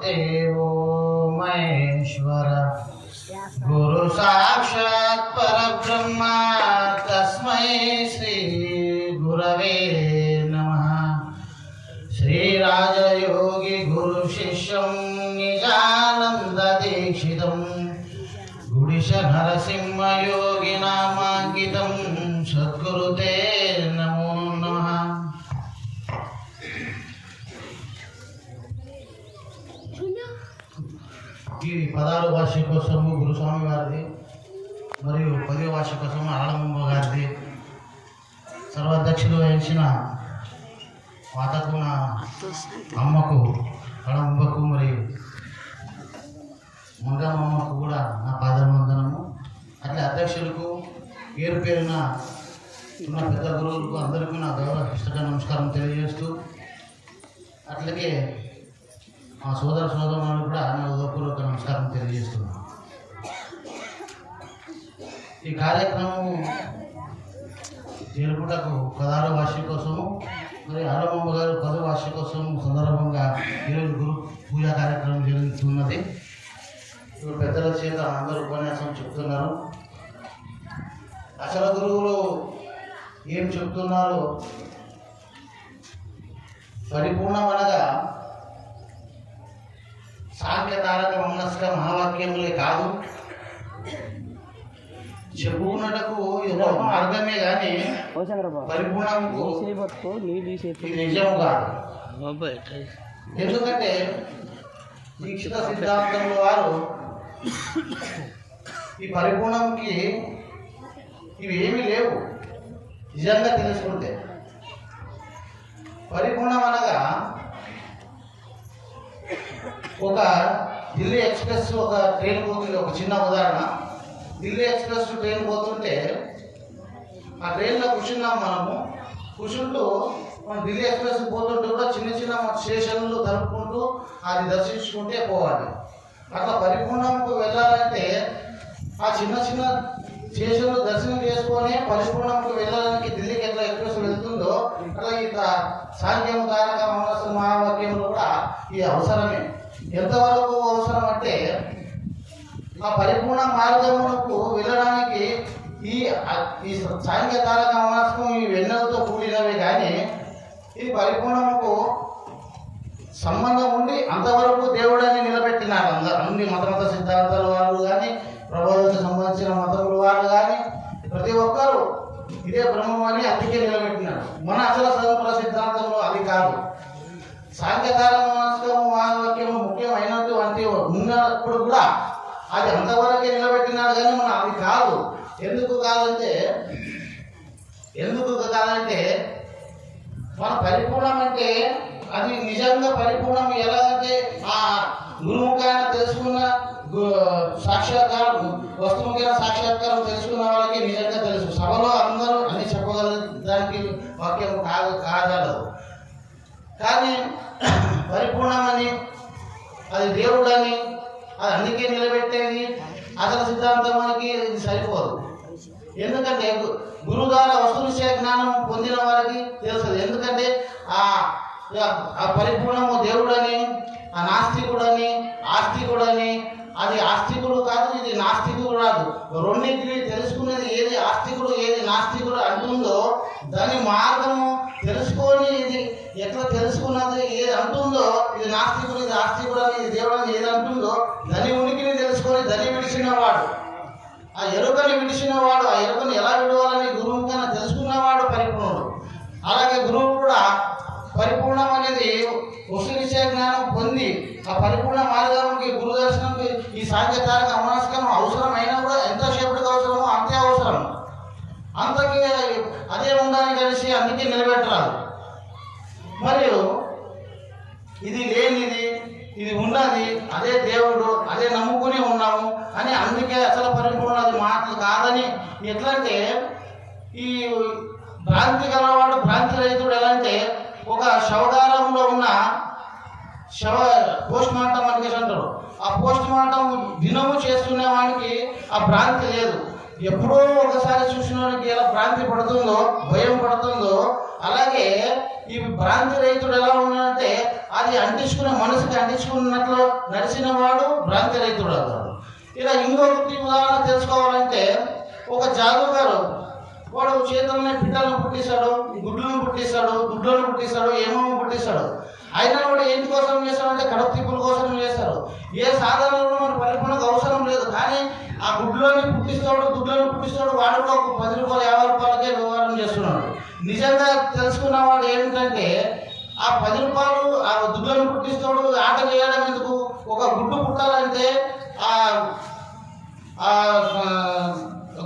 देवो महेश्वर गुरु साक्षात् परब्रह्म तस्मै श्री गुरवे नमः। श्री राजयोगी गुरु शिष्यं निजानंद दीक्षितं गुडिश नरसिंह योगी नामांकितं सद्गुरुते नमो नमः। ఈ 16వ వార్షికోత్సవం గురుస్వామి గారిది మరియు 10వ వార్షికోత్సవం ఆలమ్మ గారిది సర్వాధ్యక్షులు వహించిన మాతకు నా అమ్మకు కళంబకు మరియు మంగమ్మకు కూడా నా పాదవందనము. అట్లా అధ్యక్షులకు పేరు పేరున ఉన్న పెద్ద గురువులకు అందరికీ నా గౌరవ ఇష్టక నమస్కారం తెలియజేస్తూ అట్లాగే మా సోదర సోదరులకు కూడా నా హృదయపూర్వక నమస్కారం తెలియజేస్తున్నాను. ఈ కార్యక్రమం జరుపుటకు 16వ వార్షికోత్సవం మరి ఆలమ్మ గారు 10వ వార్షికోత్సవం సందర్భంగా ఈరోజు గురు పూజా కార్యక్రమం జరుగుతున్నది. ఇప్పుడు పెద్దల చేత అందరూ ఉపన్యాసం చెప్తున్నారు. అసలు గురువులు ఏం చెప్తున్నారో పరిపూర్ణమనగా సాంఖ్యతారక మనస్క మహావాక్యములే కాదు, చెప్పుకున్నటకు ఇది ఒక మార్గమే కానీ పరిపూర్ణము నిజం కాదు. ఎందుకంటే దీక్షిత సిద్ధాంతంలో వారు ఈ పరిపూర్ణంకి ఇవి ఏమీ లేవు. నిజంగా తెలుసుకుంటే పరిపూర్ణం అనగా ఒక ఢిల్లీ ఎక్స్ప్రెస్ ఒక ట్రైన్ పోతుంది. ఒక చిన్న ఉదాహరణ, ఢిల్లీ ఎక్స్ప్రెస్ ట్రైన్ పోతుంటే ఆ ట్రైన్లో కూర్చున్నాం. కూర్చుంటూ మనం ఢిల్లీ ఎక్స్ప్రెస్ పోతుంటే కూడా చిన్న చిన్న స్టేషన్లు జరుపుకుంటూ అది దర్శించుకుంటే పోవాలి. అట్లా పరిపూర్ణంకు వెళ్ళాలంటే ఆ చిన్న చిన్న స్టేషన్లు దర్శనం చేసుకొని పరిపూర్ణంకు వెళ్ళడానికి ఢిల్లీకి ఎట్లా ఎక్స్ప్రెస్ వెళ్తుందో అట్లా ఇట్లా సాంఖ్యం తారక మనస్సు మహావాక్యంలో కూడా ఈ అవసరమే. ఎంతవరకు అవసరం అంటే ఆ పరిపూర్ణ మార్గములకు వెళ్ళడానికి ఈ సాంఖ్య తారక మనస్సు ఈ వెన్నెలతో కూడినవి కానీ ఈ పరిపూర్ణముకు సంబంధం ఉండి అంతవరకు దేవుడని నిలబెట్టినారు. అన్ని మత సిద్ధాంతాల వాళ్ళు కానీ ప్రభావితకు సంబంధించిన మతముల వాళ్ళు కానీ ప్రతి ఒక్కరూ ఇదే బ్రహ్మం అని అందుకే నిలబెట్టినారు. మన అసలు స్వతంత్ర సిద్ధాంతంలో అది కాదు. సాంఖ్యతారక మనస్కము వాక్యము ముఖ్యమైనటువంటి ఉన్నప్పుడు కూడా అది అంతవరకే నిలబెట్టినాడు కానీ మన అది కాదు. ఎందుకు కాదంటే మన పరిపూర్ణం అంటే అది నిజంగా పరిపూర్ణం ఎలాగంటే ఆ గురుముఖాన తెలుసుకున్న సాక్షాత్కారం వస్తుముఖైన సాక్షాత్కారం తెలుసుకున్న వాళ్ళకి నిజంగా తెలుసు. సభలో అందరూ అన్ని చెప్పగలడానికి వాక్యం కాగలదు. కానీ పరిపూర్ణమని అది దేవుడని అది అందుకే నిలబెట్టేది అసలు సిద్ధాంతం మనకి ఇది సరిపోదు. ఎందుకంటే గురువు ద్వారా వస్తు విషయ జ్ఞానం పొందిన వారికి తెలుస్తుంది. ఎందుకంటే ఆ పరిపూర్ణము దేవుడని, ఆ నాస్తికుడని, ఆస్తికుడని, అది ఆస్తికుడు కాదు, ఇది నాస్తికుడు కాదు. రెండింటిని తెలుసుకునేది ఏది ఆస్తికుడు ఏది నాస్తికుడు అంటుందో దాని మార్గము తెలుసుకొని ఇది ఎట్లా తెలుసుకున్నది ఏది అంటుందో ఇది నాస్తికుడు ఇది ఆస్తికుడు అని ఇది దేవుడు అని ఏది అంటుందో దాని ఉనికిని తెలుసుకొని దాన్ని విడిచినవాడు, ఆ ఎరుకని విడిచినవాడు, ఆ ఎరుకని ఎలా విడవాలని గురువు కన్నా తెలుసుకున్నవాడు పరిపూర్ణుడు. అలాగే గురువు కూడా పరిపూర్ణం అనేది వస్తు విషయ జ్ఞానం పొంది ఆ పరిపూర్ణ మార్గానికి గురు దర్శనంకి ఈ సాంఖ్యతారక మనస్కం అవసరమైనా కూడా ఎంతసేపటికి అవసరమో అంతే అవసరం. అంతకి అదే ఉందని కలిసి అందుకే నిలబెట్టరాదు. మరియు ఇది లేనిది ఇది ఉన్నది అదే దేవుడు అదే నమ్ముకుని ఉన్నాము అని అందుకే అసలు పరిపూర్ణది మాటలు కాదని. ఎట్లంటే ఈ భ్రాంతి గలవాడు భ్రాంతి రహితుడు ఎలా అంటే ఒక శవగారంలో ఉన్న పోస్ట్ మార్టం అని అంటారు. ఆ పోస్ట్ మార్టం దినము చేస్తున్న వానికి ఆ భ్రాంతి లేదు. ఎప్పుడో ఒకసారి చూసిన వానికి ఎలా భ్రాంతి పడుతుందో భయం పడుతుందో అలాగే ఈ భ్రాంతి రహితుడు ఎలా ఉన్నాడంటే అది అంటించుకునే మనసుకి అంటించుకున్నట్లు నడిచిన వాడు భ్రాంతిరహితుడు అవుతాడు. ఇలా ఇంకొకటి ఉదాహరణ తెలుసుకోవాలంటే, ఒక జాదుగారు వాడు చేతుల్ని పిట్టలను పుట్టిస్తాడు, గుడ్లను పుట్టిస్తాడు, గుడ్లను పుట్టిస్తాడు, ఏమేమో పుట్టిస్తాడు. అయినా కూడా ఏంటి కోసం చేస్తాడంటే కడుపు తిప్పుల కోసం చేస్తారు. ఏ సాధనలో మన పరిపూర్ణకు అవసరం లేదు, కానీ ఆ గుడ్లని పుట్టిస్తాడు, గుడ్లను పుట్టిస్తాడు, వాడు కూడా ఒక 10 రూపాయలు 50 రూపాయలకే వ్యవహారం చేస్తున్నాడు. నిజంగా తెలుసుకున్నవాడు ఏమిటంటే, ఆ 10 రూపాయలు ఆ గుడ్లను పుట్టిస్తాడు, ఆట చేయడం ఎందుకు? ఒక గుడ్డు పుట్టాలంటే ఆ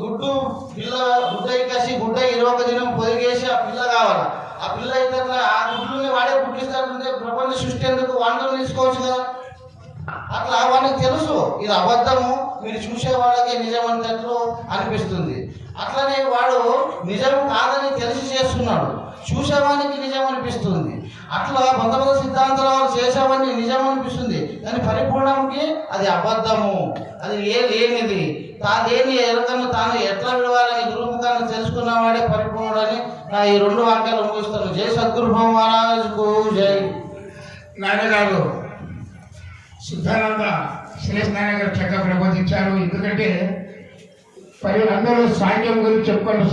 గుడ్డు పిల్ల గుడ్డ కసి గుడ్డ 21 దినం పొదిగేసి ఆ పిల్ల కావాలి. ఆ పిల్ల అయితే ఆ గుడ్లని వాడే పుట్టిస్తాడంటే ప్రపంచ సృష్టి ఎందుకు? వాడిని తీసుకోవచ్చు కదా. అట్లా వాడికి తెలుసు ఇది అబద్ధము, మీరు చూసే వాళ్ళకి నిజం అన్నట్లు అనిపిస్తుంది. అట్లనే వాడు నిజం కాదని తెలిసి చేస్తున్నాడు, చూసేవానికి నిజం అనిపిస్తుంది. అట్లా కొంతమంది సిద్ధాంతాల వాళ్ళు చేసేవాడిని నిజం అనిపిస్తుంది, కానీ పరిపూర్ణంకి అది అబద్ధము, అది లేనిది. తాదేని ఎరకను తాను ఎట్లా విడవాలని గురుముఖాన్ని తెలుసుకున్నవాడే పరిపూర్ణుడని నా ఈ 2 వాక్యాలు ముగిస్తాను. జై సద్గురు మహారాజుకు జై. నాన్నగారు సిద్ధానంద శ్రేష్ఠ నాన్న గారు చక్కగా ప్రబోధించారు. ఎందుకంటే అందరూ సాంఖ్యం గురించి చెప్పుకొని